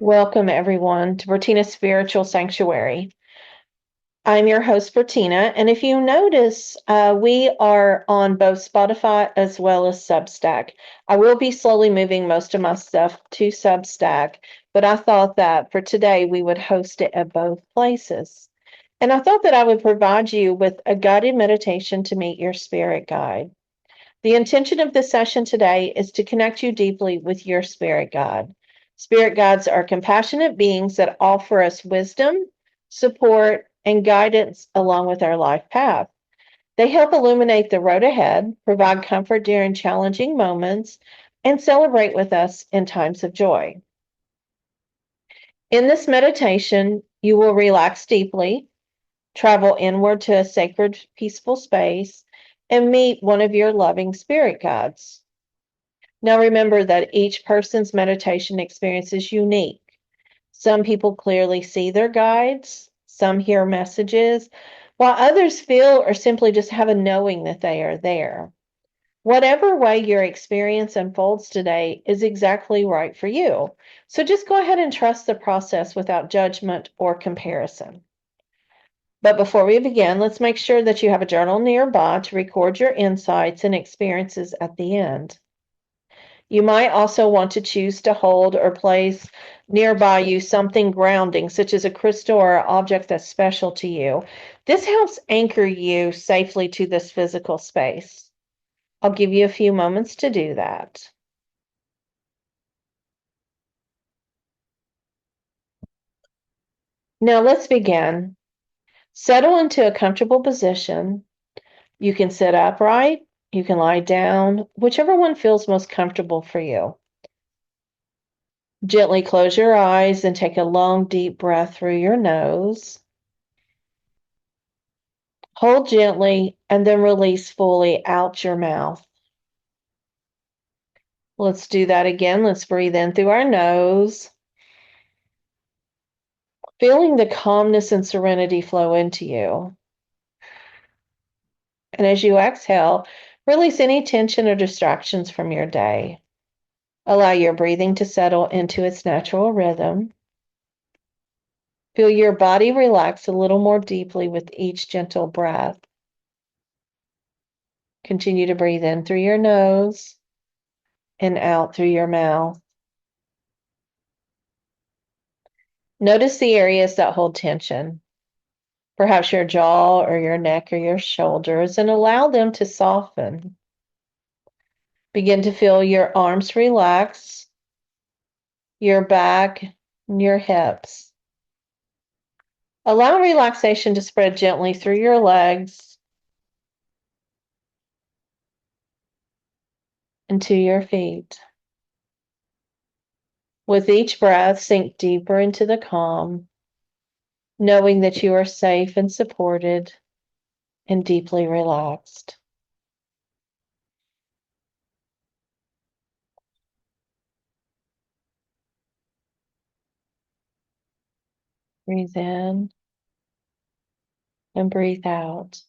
Welcome, everyone, to Bertina's Spiritual Sanctuary. I'm your host, Bertina, and if you notice, we are on both Spotify as well as Substack. I will be slowly moving most of my stuff to Substack, but I thought that for today we would host it at both places. And I thought that I would provide you with a guided meditation to meet your spirit guide. The intention of this session today is to connect you deeply with your spirit guide. Spirit guides are compassionate beings that offer us wisdom, support, and guidance along with our life path. They help illuminate the road ahead, provide comfort during challenging moments, and celebrate with us in times of joy. In this meditation, you will relax deeply, travel inward to a sacred, peaceful space, and meet one of your loving spirit guides. Now remember that each person's meditation experience is unique. Some people clearly see their guides, some hear messages, while others feel or simply just have a knowing that they are there. Whatever way your experience unfolds today is exactly right for you. So just go ahead and trust the process without judgment or comparison. But before we begin, let's make sure that you have a journal nearby to record your insights and experiences at the end. You might also want to choose to hold or place nearby you something grounding, such as a crystal or an object that's special to you. This helps anchor you safely to this physical space. I'll give you a few moments to do that. Now let's begin. Settle into a comfortable position. You can sit upright, you can lie down, whichever one feels most comfortable for you. Gently close your eyes and take a long, deep breath through your nose. Hold gently and then release fully out your mouth. Let's do that again. Let's breathe in through our nose, feeling the calmness and serenity flow into you. And as you exhale, release any tension or distractions from your day. Allow your breathing to settle into its natural rhythm. Feel your body relax a little more deeply with each gentle breath. Continue to breathe in through your nose and out through your mouth. Notice the areas that hold tension, perhaps your jaw or your neck or your shoulders, and allow them to soften. Begin to feel your arms relax, your back, and your hips. Allow relaxation to spread gently through your legs and to your feet. With each breath, sink deeper into the calm, knowing that you are safe and supported and deeply relaxed. Breathe in and breathe out.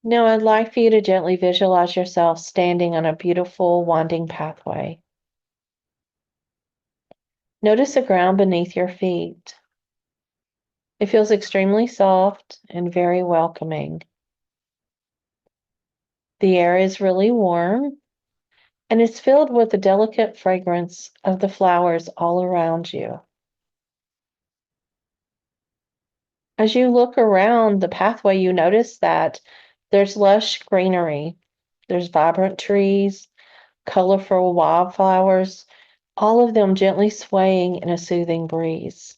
Now, I'd like for you to gently visualize yourself standing on a beautiful winding pathway. Notice the ground beneath your feet. It feels extremely soft and very welcoming. The air is really warm and it's filled with the delicate fragrance of the flowers all around you. As you look around the pathway, you notice that there's lush greenery, there's vibrant trees, colorful wildflowers, all of them gently swaying in a soothing breeze.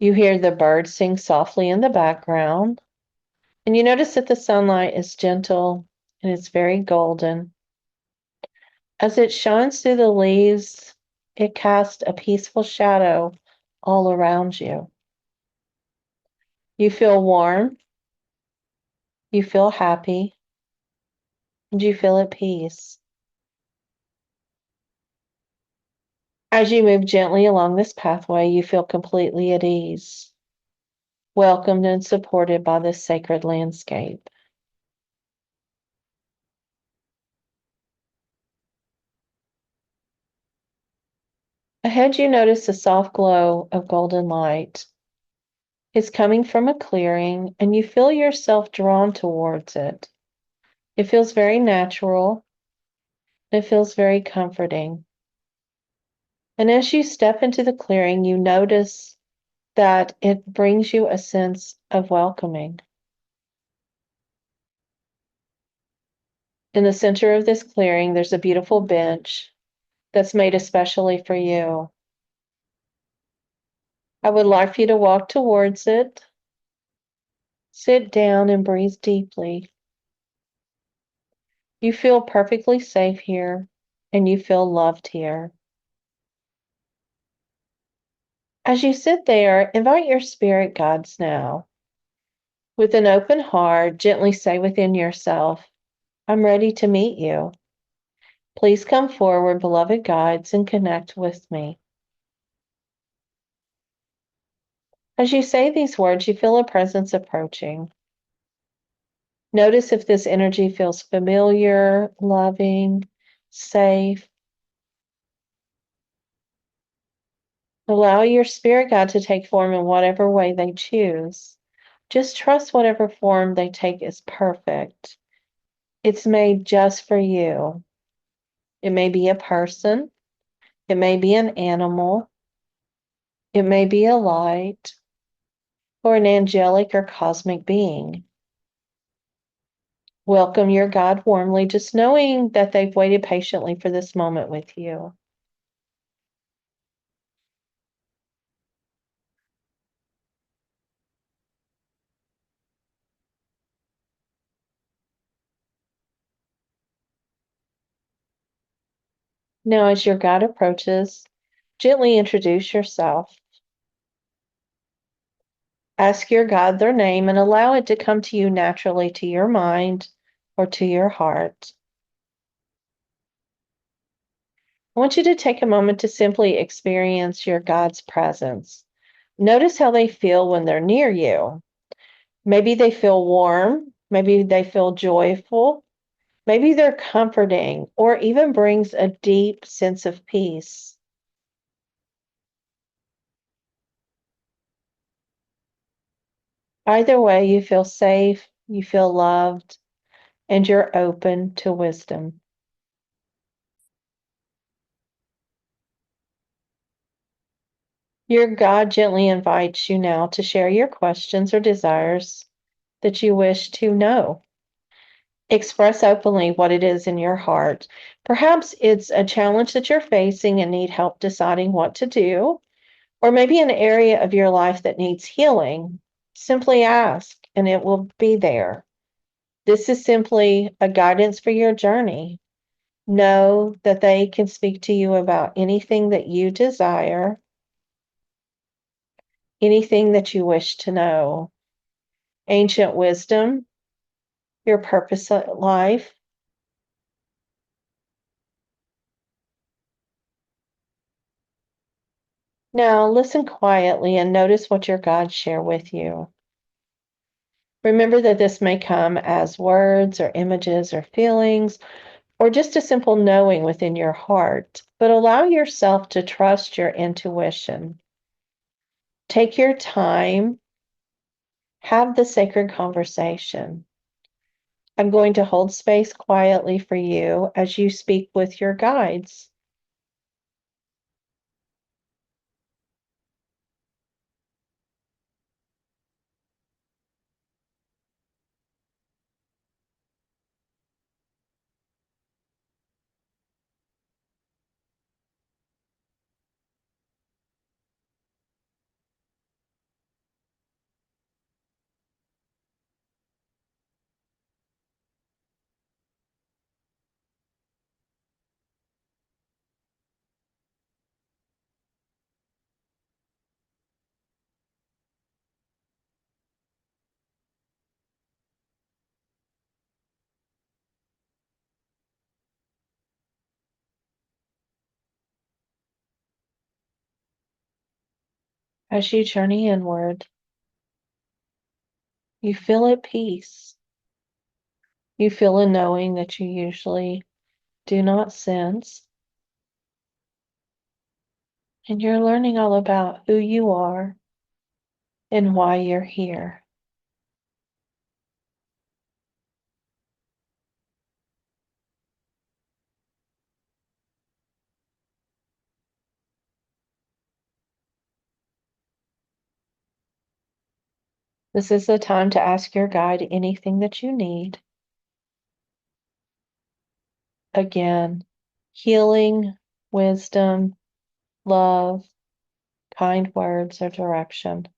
You hear the birds sing softly in the background, and you notice that the sunlight is gentle and it's very golden. As it shines through the leaves, it casts a peaceful shadow all around you. You feel warm, you feel happy, and you feel at peace. As you move gently along this pathway, you feel completely at ease, welcomed and supported by this sacred landscape. Ahead, you notice a soft glow of golden light. It's coming from a clearing, and you feel yourself drawn towards it. It feels very natural. It feels very comforting. And as you step into the clearing, you notice that it brings you a sense of welcoming. In the center of this clearing, there's a beautiful bench that's made especially for you. I would like for you to walk towards it, sit down, and breathe deeply. You feel perfectly safe here, and you feel loved here. As you sit there, invite your spirit guides now. With an open heart, gently say within yourself, I'm ready to meet you. Please come forward, beloved guides, and connect with me. As you say these words, you feel a presence approaching. Notice if this energy feels familiar, loving, safe. Allow your spirit guide to take form in whatever way they choose. Just trust whatever form they take is perfect. It's made just for you. It may be a person, it may be an animal, it may be a light, or an angelic or cosmic being. Welcome your guide warmly, just knowing that they've waited patiently for this moment with you. Now, as your guide approaches, gently introduce yourself. Ask your guide their name and allow it to come to you naturally to your mind or to your heart. I want you to take a moment to simply experience your guide's presence. Notice how they feel when they're near you. Maybe they feel warm, maybe they feel joyful, maybe they're comforting, or even brings a deep sense of peace. Either way, you feel safe, you feel loved, and you're open to wisdom. Your God gently invites you now to share your questions or desires that you wish to know. Express openly what it is in your heart. Perhaps it's a challenge that you're facing and need help deciding what to do, or maybe an area of your life that needs healing. Simply ask, and it will be there. This is simply a guidance for your journey. Know that they can speak to you about anything that you desire, anything that you wish to know. Ancient wisdom, your purpose in life. Now listen quietly and notice what your gods share with you. Remember that this may come as words or images or feelings or just a simple knowing within your heart, but allow yourself to trust your intuition. Take your time, have the sacred conversation. I'm going to hold space quietly for you as you speak with your guides. As you journey inward, you feel at peace. You feel a knowing that you usually do not sense. And you're learning all about who you are and why you're here. This is the time to ask your guide anything that you need. Again, healing, wisdom, love, kind words, or direction.